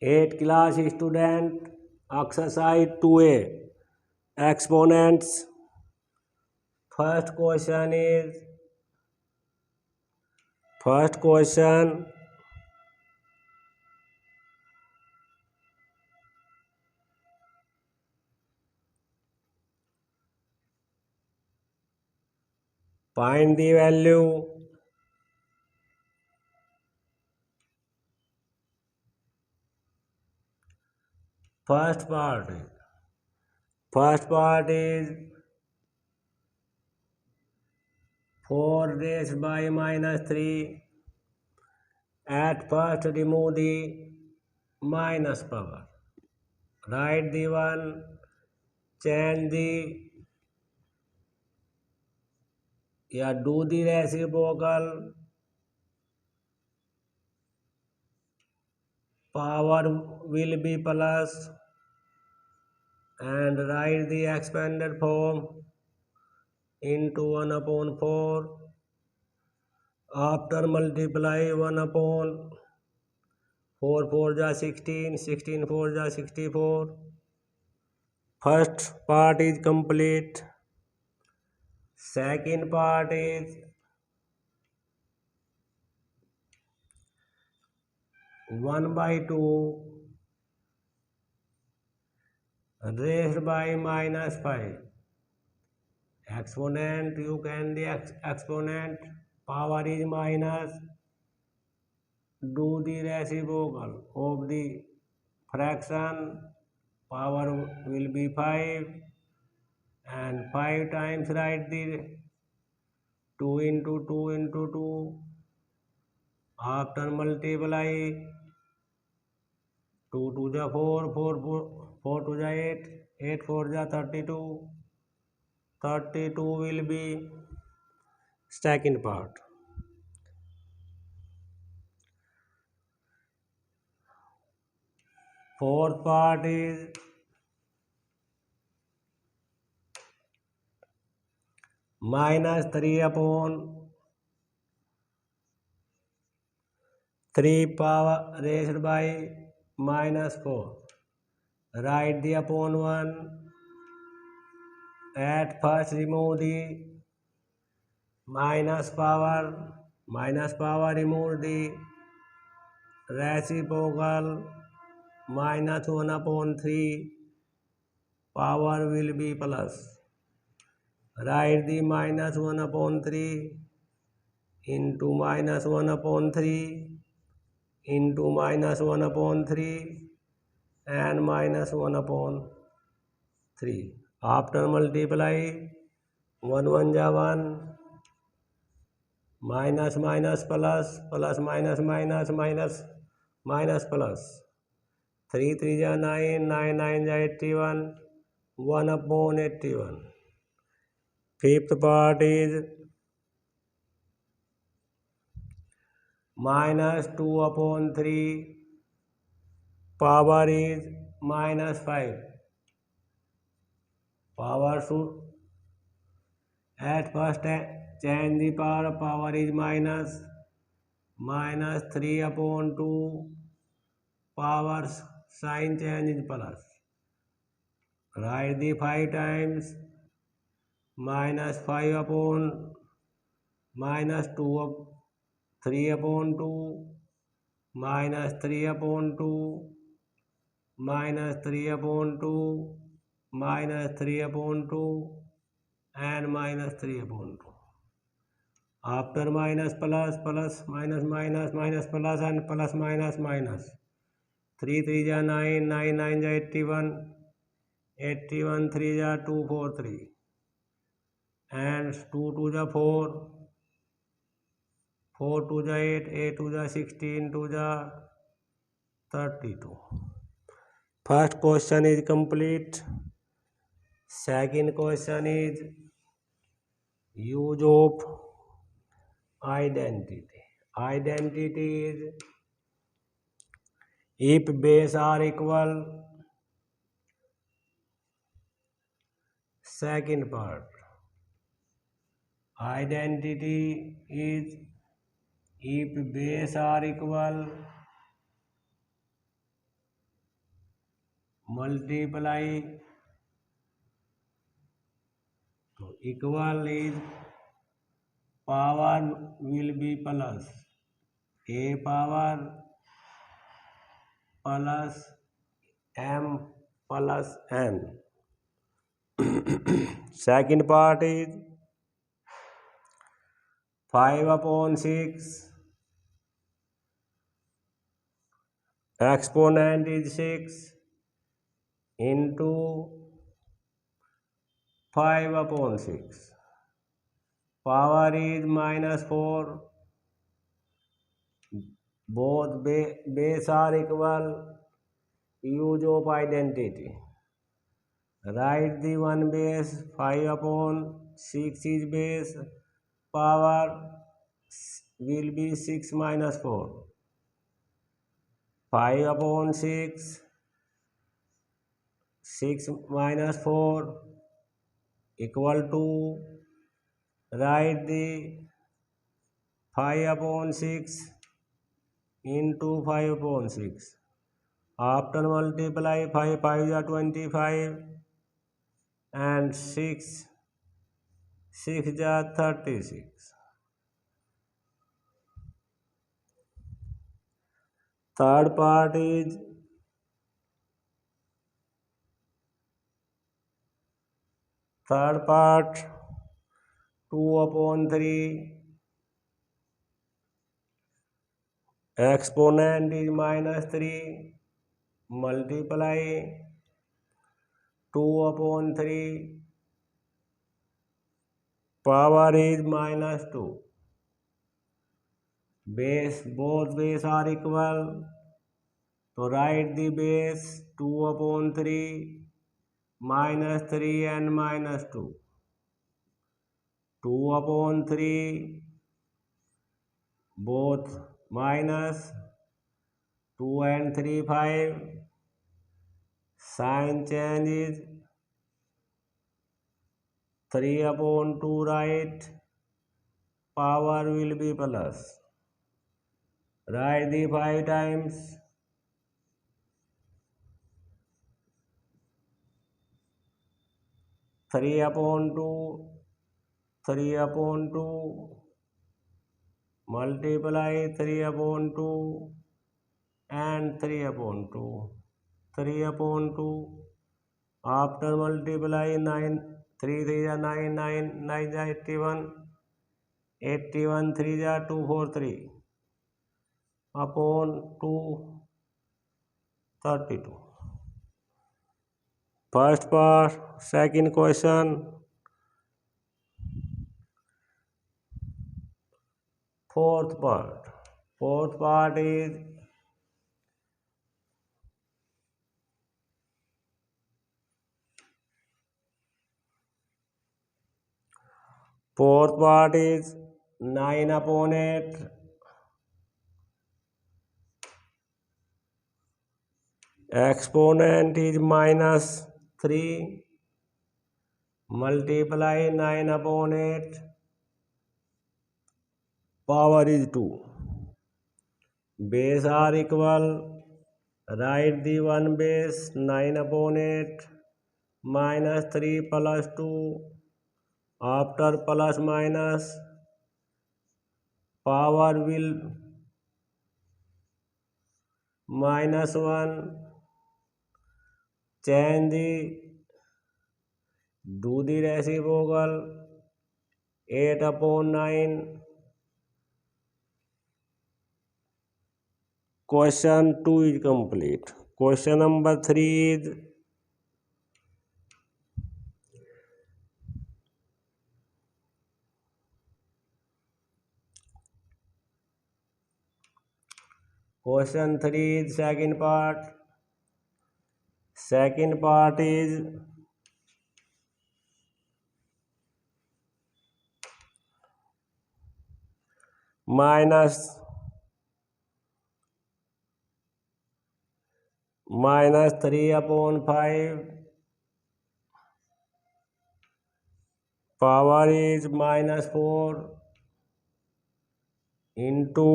8th class student, exercise 2A, exponents. First question, find the value. First part is 4 raised by minus 3. At first remove the minus power. Write the one, change the, do the reciprocal. Power will be plus, and write the expanded form into 1 upon 4. After multiply 1 upon 4 4 ja 16, 16 4 ja 64. First part is complete. Second part is 1 by 2 raised by minus 5. Exponent, you can the exponent, power is minus, do the reciprocal of the fraction, power will be 5, and 5 times write the 2 into 2 into 2. After multiply 2 2 ja 4, 4 2 ja 8, 8 4 ja 32. 32 will be second part. Fourth part is minus 3 upon 3 power raised by minus 4. Write the upon 1. At first remove the minus power. Minus power remove the reciprocal. Minus 1 upon 3. Power will be plus. Write the minus 1 upon 3 into minus 1 upon 3 into minus 1 upon 3 and minus 1 upon 3. After multiply 1 1 ja 1, minus minus plus, plus minus minus, minus plus. 3 3 ja 9, 9 9 ja 81, 1 upon 81. Fifth part is minus 2 upon 3, power is minus 5. Power should at first change the power is minus 3 upon 2, power sign change is plus. Write the 5 times minus 5 upon minus 2 of 3 upon 2 minus 3 upon 2 minus 3 upon 2 minus 3 upon 2 and minus 3 upon 2. After minus plus, plus minus minus, minus plus and plus minus minus. 3 3 ja 9, 9 9 ja 81, 81 3 ja 243 and 2 2 ja 4, 4 2 ja 8, 8 2 ja 16, 2 ja 32. First question is complete. Second question is use of identity. Identity is if base are equal. Second part, identity is if base are equal multiply तो equal is power will be plus a power plus m plus n. Second part is 5/6 exponent is 6 into 5/6 power is -4. Both base are equal. Use of identity. Write the one base. 5/6 is base. Power will be 6 minus 4. 5/6 6 minus 4 equal to, write the 5/6 into 5/6. After multiply 5 5 are 25 and 6 6 are 36. Third part is 2/3 exponent is -3 multiply 2/3 power is -2. Base, both base are equal, so write the base 2/3 -3 and -2. 2/3 both minus 2 and 3 5. Sign changes 3/2, right? Power will be plus. Write the 5 times. 3/2, 3/2 multiply 3/2 and 3/2. 3/2 after multiply 9 3 3 are 9 9 9 are 81 81 3 are 243 upon 2 32. First part. Second question. Fourth part. Fourth part is fourth part is 9/8 exponent is -3 multiply 9/8 power is 2. Base are equal. Write the one base 9/8 -3 plus 2. After plus minus power will -1. Change the, do the reciprocal. 8/9. Question 2 is complete. Question number 3 is second part. Second part is -3/5 power is -4 into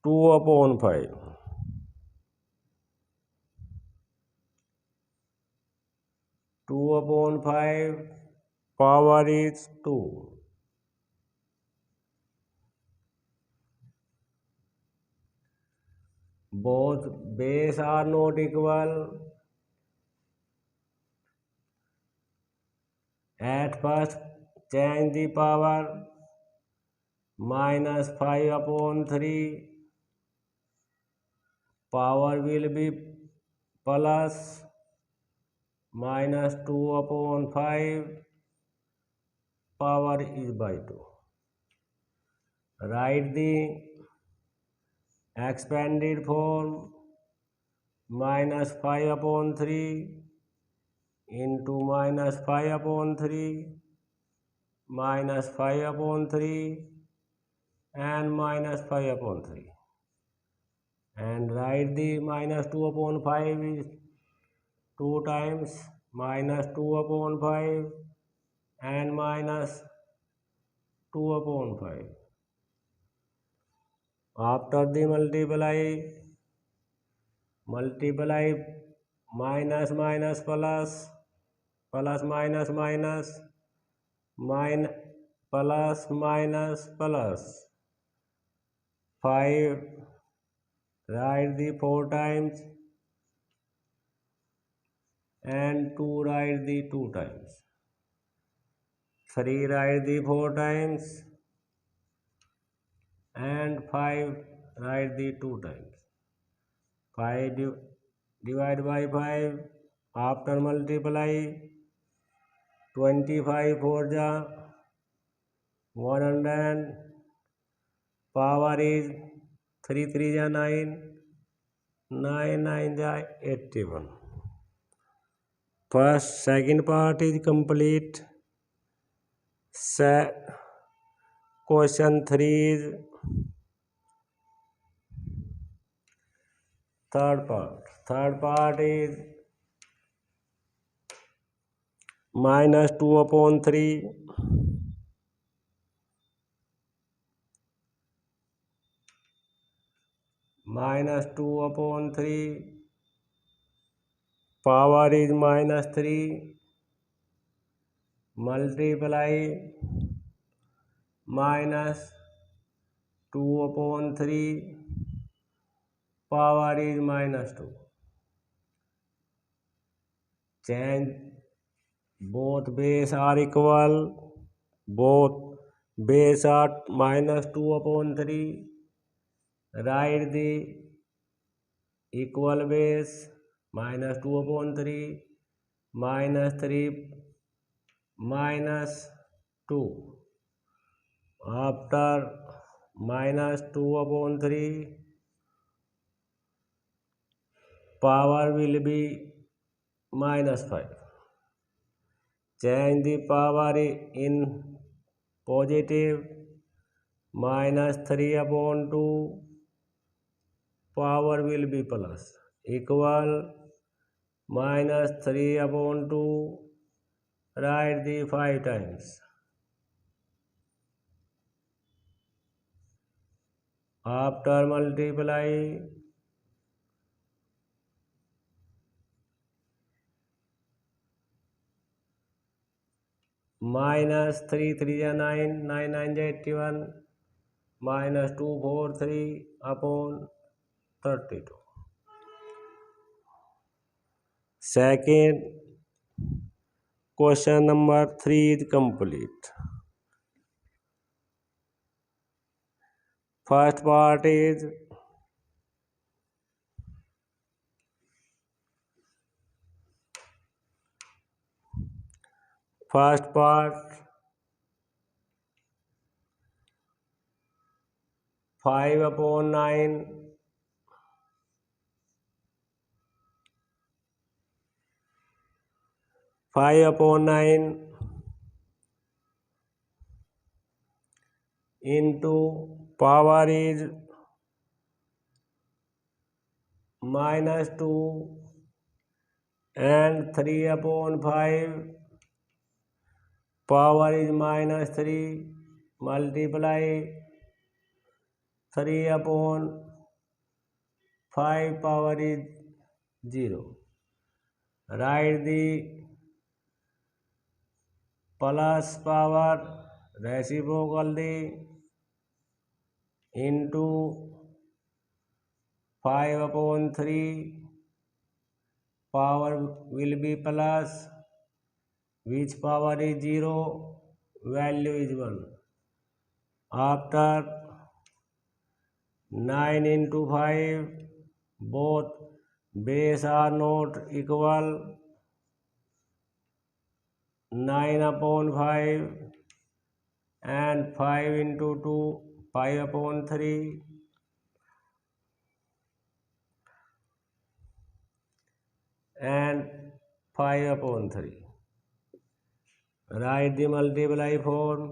2/5. 2/5 power is 2. Both base are not equal. At first, change the power. -5/3. Power will be plus -2/5. Power is by 2. Write the expanded form. -5/3 into -5/3 -5/3 and -5/3, and write the -2/5 is 2 times -2/5 and -2/5. After the multiply minus minus plus, plus minus minus, plus minus plus. 5 write the 4 times and 2 write the 2 times. 3 write the 4 times and 5 write the 2 times. 5 divide by 5. After multiply, 25 4 ja 100. Power is 3 3 ja 9, 9 9 ja 81. Second part is complete. Question 3 is third part. Third part is -2/3 -2/3. Power is -3. Multiply -2/3. Power is -2. Change both base are equal. Both base are -2/3. Write the equal base. -2/3 -3 -2. After -2/3, power will be -5. Change the power in positive. -3/2. Power will be plus. Equal -3/2. Write the 5 times. After multiply, -3 3 ja 9, 9 9 ja 81, -243/32. Second question number 3 is complete. First part is first part 5/9 5/9 into power is -2 and 3/5. Power is -3. Multiply 3/5. Power is 0. Write the plus power reciprocal the into 5/3 power will be plus, which power is 0, value is 1. After 9 into 5, both base are not equal. 9/5 and 5 into 2, 5/3 and 5/3. Write the multiply form.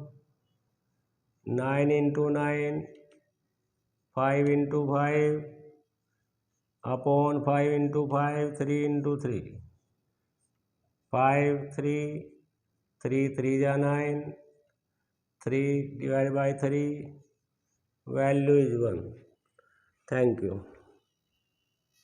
9 into 9, 5 into 5 upon 5 into 5, 3 into 3. 5, 3, 3, 3 is 9, 3 divided by 3, value is 1. Thank you.